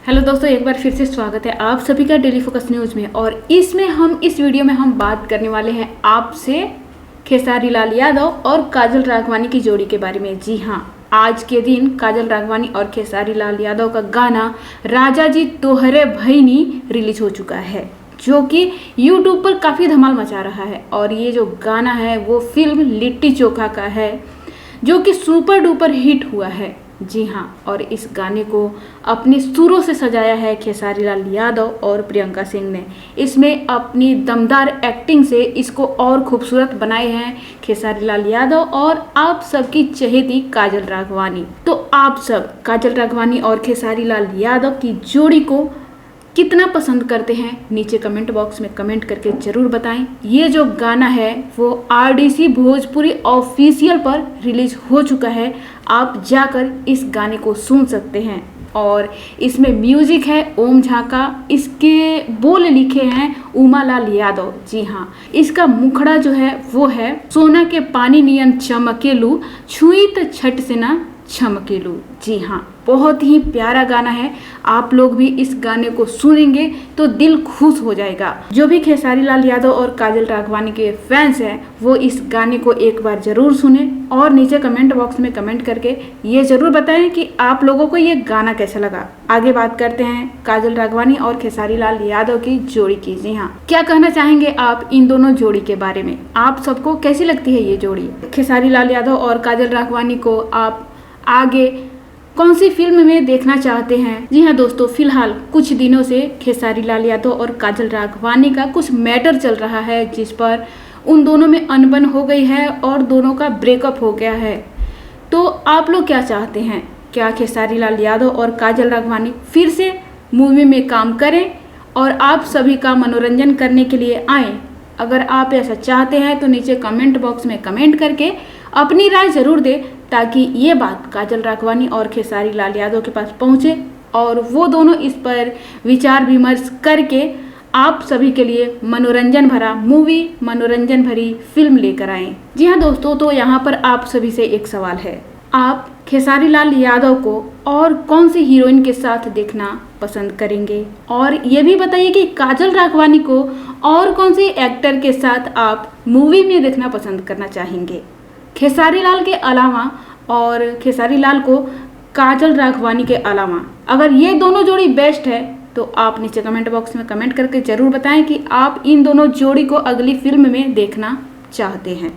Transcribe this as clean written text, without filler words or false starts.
Hello दोस्तों, एक बार फिर से स्वागत है आप सभी का डेली फोकस न्यूज़ में। और इस वीडियो में हम बात करने वाले हैं आपसे खेसारी लाल यादव और काजल राघवानी की जोड़ी के बारे में। जी हाँ, आज के दिन काजल राघवानी और खेसारी लाल यादव का गाना राजा जी तोहरे भईनी रिलीज हो चुका है, जो कि यूट्यूब पर काफ़ी धमाल मचा रहा है। और ये जो गाना है वो फिल्म लिट्टी चोखा का है, जो कि सुपर डुपर हिट हुआ है। जी हाँ, और इस गाने को अपने सुरों से सजाया है खेसारी लाल यादव और प्रियंका सिंह ने। इसमें अपनी दमदार एक्टिंग से इसको और खूबसूरत बनाए हैं खेसारी लाल यादव और आप सबकी चहेती काजल राघवानी। तो आप सब काजल राघवानी और खेसारी लाल यादव की जोड़ी को कितना पसंद करते हैं, नीचे कमेंट बॉक्स में कमेंट करके ज़रूर बताएं। ये जो गाना है वो RDC भोजपुरी ऑफिशियल पर रिलीज हो चुका है, आप जाकर इस गाने को सुन सकते हैं। और इसमें म्यूजिक है ओम झा का, इसके बोल लिखे हैं उमालाल यादव। जी हाँ, इसका मुखड़ा जो है वो है सोना के पानी नियन चमकेलू, छुई त छट से ना छमकेलू। जी हाँ, बहुत ही प्यारा गाना है। आप लोग भी इस गाने को सुनेंगे तो दिल खुश हो जाएगा। जो भी खेसारी लाल यादव और काजल राघवानी के फैंस हैं वो इस गाने को एक बार जरूर सुने और नीचे कमेंट बॉक्स में कमेंट करके ये जरूर बताएं कि आप लोगों को ये गाना कैसा लगा। आगे बात करते हैं काजल राघवानी और खेसारी लाल यादव की जोड़ी की। जी हाँ, क्या कहना चाहेंगे आप इन दोनों जोड़ी के बारे में? आप सबको कैसी लगती है ये जोड़ी? खेसारी लाल यादव और काजल राघवानी को आप आगे कौन सी फिल्म में देखना चाहते हैं? जी हाँ दोस्तों, फिलहाल कुछ दिनों से खेसारी लाल यादव और काजल राघवानी का कुछ मैटर चल रहा है, जिस पर उन दोनों में अनबन हो गई है और दोनों का ब्रेकअप हो गया है। तो आप लोग क्या चाहते हैं? क्या खेसारी लाल यादव और काजल राघवानी फिर से मूवी में काम करें और आप सभी का मनोरंजन करने के लिए आएँ? अगर आप ऐसा चाहते हैं तो नीचे कमेंट बॉक्स में कमेंट करके अपनी राय ज़रूर दें, ताकि ये बात काजल राघवानी और खेसारी लाल यादव के पास पहुँचे और वो दोनों इस पर विचार विमर्श करके आप सभी के लिए मनोरंजन भरा मूवी, मनोरंजन भरी फिल्म लेकर आएँ। जी हाँ दोस्तों, तो यहाँ पर आप सभी से एक सवाल है, आप खेसारी लाल यादव को और कौन सी हीरोइन के साथ देखना पसंद करेंगे? और ये भी बताइए कि काजल राघवानी को और कौन से एक्टर के साथ आप मूवी में देखना पसंद करना चाहेंगे? खेसारी लाल के अलावा और खेसारी लाल को काजल राघवानी के अलावा अगर ये दोनों जोड़ी बेस्ट है तो आप नीचे कमेंट बॉक्स में कमेंट करके ज़रूर बताएं कि आप इन दोनों जोड़ी को अगली फिल्म में देखना चाहते हैं।